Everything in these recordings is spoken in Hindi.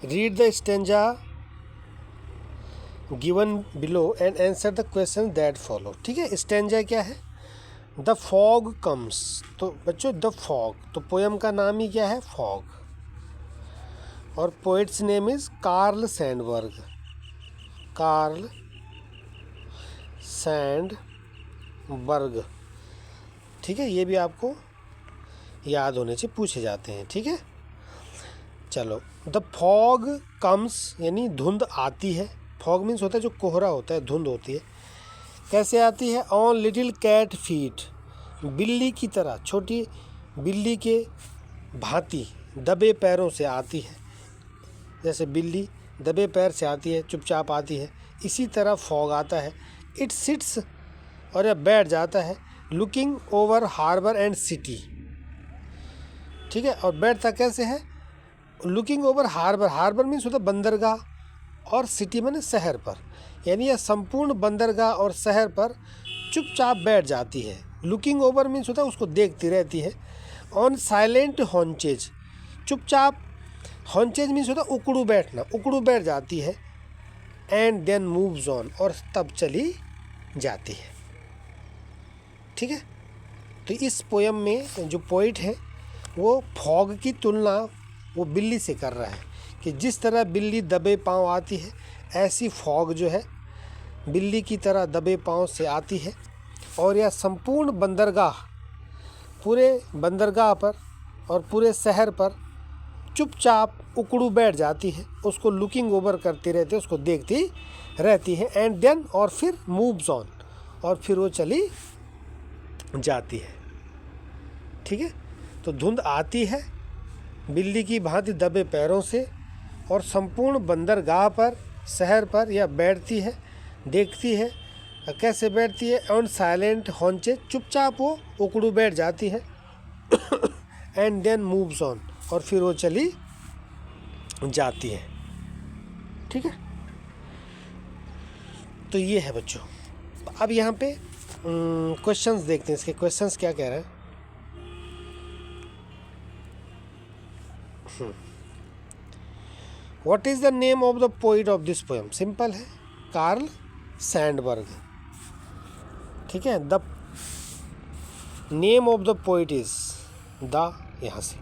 Read the stanza given below and answer the question that follow. ठीक है, स्टेंजा क्या है? The fog comes. तो बच्चों द फॉग, तो पोयम का नाम ही क्या है? फॉग। और poets name is Karl Sandburg. Carl Sandburg. ठीक है, ये भी आपको याद होने से पूछे जाते हैं। ठीक है, चलो। द फॉग कम्स यानी धुंध आती है। फॉग मीन्स होता है जो कोहरा होता है, धुंध होती है। कैसे आती है? ऑन लिटिल कैट फीट, बिल्ली की तरह, छोटी बिल्ली के भांति दबे पैरों से आती है। जैसे बिल्ली दबे पैर से आती है, चुपचाप आती है, इसी तरह फॉग आता है। इट सिट्स, और यह बैठ जाता है, looking over harbour and city. ठीक है, और बैठता कैसे है? Looking over harbour. Harbour means होता है बंदरगाह, और सिटी माने शहर पर। यानी यह संपूर्ण बंदरगाह और शहर पर चुपचाप बैठ जाती है। लुकिंग ओवर मीन्स होता है उसको देखती रहती है। ऑन साइलेंट हॉन्चेज, चुपचाप। हॉन्चेज मीन्स होता है उकड़ू बैठना, उकड़ू बैठ जाती है। एंड देन मूव्स ऑन, और तब चली जाती है। ठीक है, तो इस पोयम में जो पोइट है वो फॉग की तुलना वो बिल्ली से कर रहा है कि जिस तरह बिल्ली दबे पांव आती है, ऐसी फॉग जो है बिल्ली की तरह दबे पांव से आती है। और यह संपूर्ण बंदरगाह, पूरे बंदरगाह पर और पूरे शहर पर चुपचाप उकड़ू बैठ जाती है, उसको लुकिंग ओवर करती रहती है, उसको देखती रहती है। एंड देन, और फिर मूव्स ऑन, और फिर वो चली जाती है। ठीक है, तो धुंध आती है बिल्ली की भांति दबे पैरों से, और संपूर्ण बंदरगाह पर, शहर पर यह बैठती है, देखती है। कैसे बैठती है? ऑन साइलेंट हॉन्चे, चुपचाप वो उकड़ू बैठ जाती है। एंड देन मूव्स ऑन, और फिर वो चली जाती है। ठीक है, तो ये है बच्चों। अब यहाँ पे क्वेश्चंस देखते हैं, इसके क्वेश्चंस क्या कह रहे हैं। What is the name of the poet of this poem? Simple है, कार्ल सैंडबर्ग। ठीक है, the name of the poet is the, यहाँ से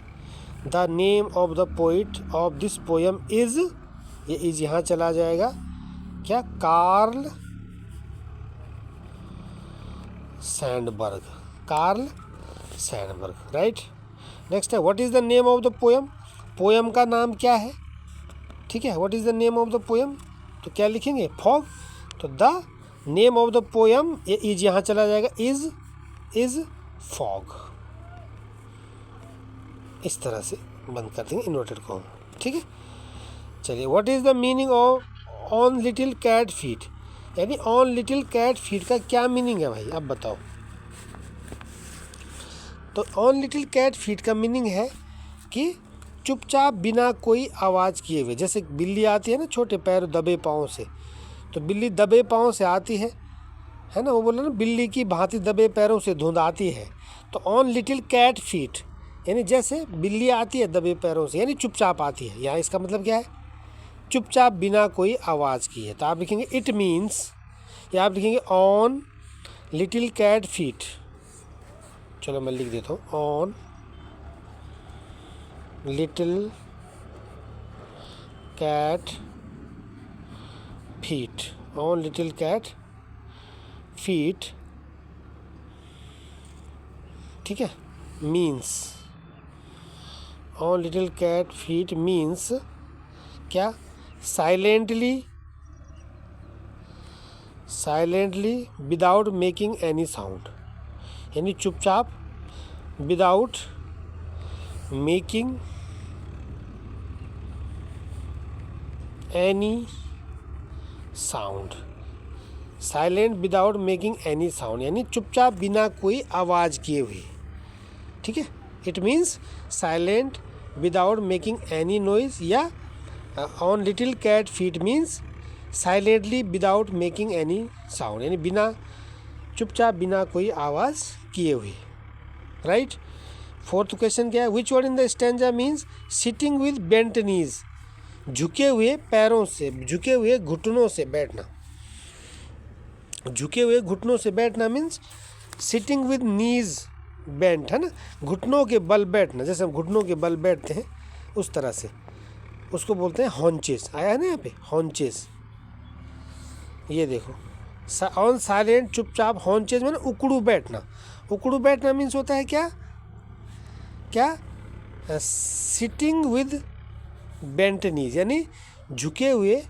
the name of the poet of this poem is, ये इज यहाँ चला जाएगा क्या? Carl Sandburg. Carl Sandburg, right. Next है, what is the name of the poem? Poem का नाम क्या है? ठीक है, what is the name of the poem? तो क्या लिखेंगे? फॉग। तो the name of the poem, ये इज यहाँ चला जाएगा, इज फॉग। इस तरह से बंद कर देंगे इन्वर्टेड कॉमा। ठीक है, चलिए। What is the meaning of on little cat feet? यानी ऑन लिटिल कैट फीट का क्या मीनिंग है भाई, अब बताओ। तो ऑन लिटिल कैट फीट का मीनिंग है कि चुपचाप बिना कोई आवाज़ किए हुए। जैसे बिल्ली आती है ना छोटे पैर दबे पाँव से, तो बिल्ली दबे पाँव से आती है ना, वो बोला ना बिल्ली की भांति दबे पैरों से धुंध आती है। तो ऑन लिटिल कैट फीट यानी जैसे बिल्ली आती है दबे पैरों से, यानी चुपचाप आती है। यहाँ इसका मतलब क्या है? चुपचाप बिना कोई आवाज़ की है। तो आप लिखेंगे इट मीन्स, या आप लिखेंगे ऑन लिटिल कैट फीट। चलो मैं लिख देता हूँ, on little cat feet. On little cat feet, ठीक है, means, on little cat feet means क्या? Silently without making any sound. यानी चुपचाप without making any sound. Silent without making any sound यानी चुपचाप बिना कोई आवाज़ किए हुए। ठीक है, it means silent without making any noise, या on little cat feet means silently without making any sound, यानी बिना चुपचाप बिना कोई आवाज़ किए हुए, राइट। फोर्थ क्वेश्चन क्या है? Which word in the stanza means sitting with bent knees? झुके हुए पैरों से, झुके हुए घुटनों से बैठना। झुके हुए घुटनों से बैठना means sitting with knees bent, है ना, घुटनों के बल बैठना, जैसे हम घुटनों के बल बैठते हैं उस तरह से, उसको बोलते हैं हॉन्चेस। आया है ना यहाँ पे हॉन्चेस, ये देखो ऑन साइलेंट, चुपचाप। हॉन्चेस में उकड़ू बैठना। उकड़ू बैठना मीन्स होता है क्या क्या सिटिंग विद बेंट नीज, यानी झुके हुए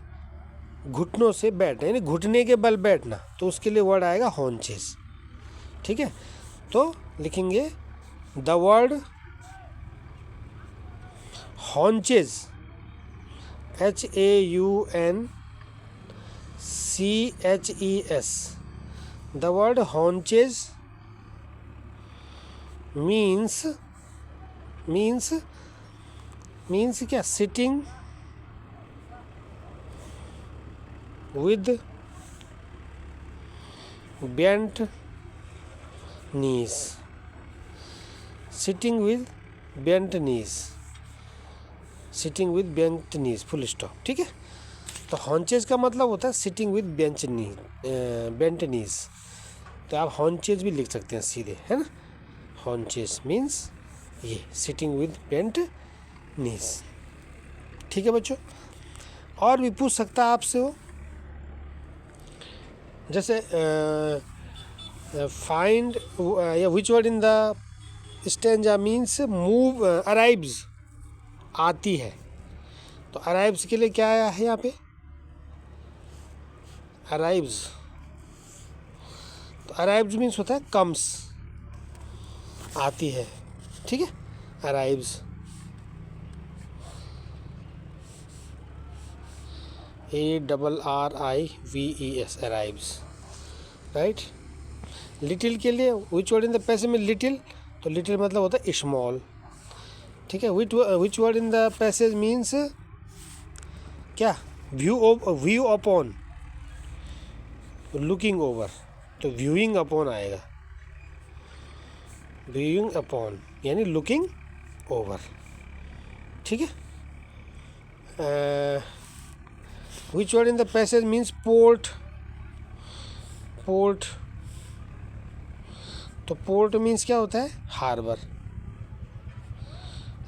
घुटनों से बैठना, यानी घुटने के बल बैठना, तो उसके लिए वर्ड आएगा हॉन्चेस। ठीक है, तो लिखेंगे the word haunches, HAUNCHES, the word haunches means क्या, sitting with bent knees, sitting with bent knees, sitting with bent knees, full stop. ठीक है, तो हॉन्चेज का मतलब होता है सिटिंग विद बेंट नीज, तो आप हॉन्चेज भी लिख सकते हैं सीधे, है ना। हॉन्चेज मीन्स ये सिटिंग विद बेंट नीज। ठीक है बच्चों, और भी पूछ सकता है आपसे वो, जैसे फाइंड या विच word in the stanza means move, arrives, आती है, तो अराइव्स के लिए क्या आया है यहाँ पे, अराइव्स, तो अराइव्स मीन्स होता है कम्स, आती है। ठीक है, arrives, ARRIVES, arrives, right. Little के लिए विच वर्ड इन द पैसेज में लिटिल, तो लिटिल मतलब होता है स्मॉल। ठीक है, which word in the passage means क्या, व्यू अपॉन, लुकिंग ओवर, तो व्यूइंग अपॉन आएगा, व्यूइंग अपॉन यानी लुकिंग ओवर। ठीक है, which word in the passage means port, port, तो पोर्ट मीन्स क्या होता है, हार्बर,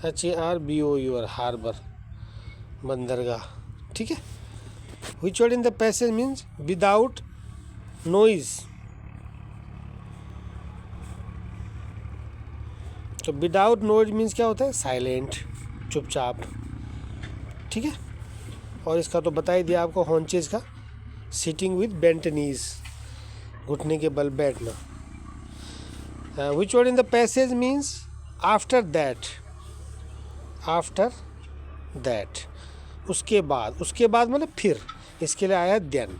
HARBOUR, हार्बर, बंदरगाह। ठीक है, which word in the passage means without noise, तो विदाउट नॉइज मीन्स क्या होता है, साइलेंट, चुपचाप। ठीक है, और इसका तो बता ही दिया आपको हॉन्चेज का, सिटिंग विद बेंट नीज, घुटने के बल बैठना। विच word in the passage means after that, after that, उसके बाद, उसके बाद मतलब फिर, इसके लिए आया देन,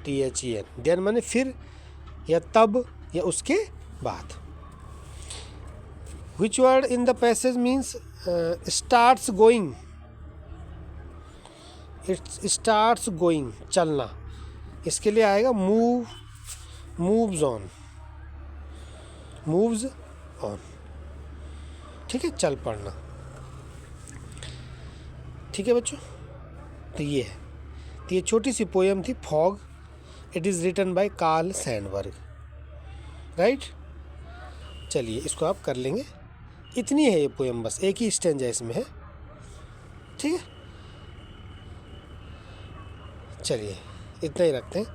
THEN, देन माने फिर या तब या उसके बाद। विच word in the passage means starts going, it starts going, चलना, इसके लिए आएगा move, moves on, moves on. ठीक है, चल पड़ना। ठीक है बच्चों, तो ये है, तो ये छोटी सी पोएम थी fog, it is written by Carl Sandburg, right. चलिए इसको आप कर लेंगे, इतनी है ये पोएम, बस एक ही स्टेंजा इसमें है। ठीक है, चलिए इतना ही रखते हैं।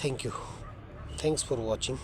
Thank you, thanks for watching.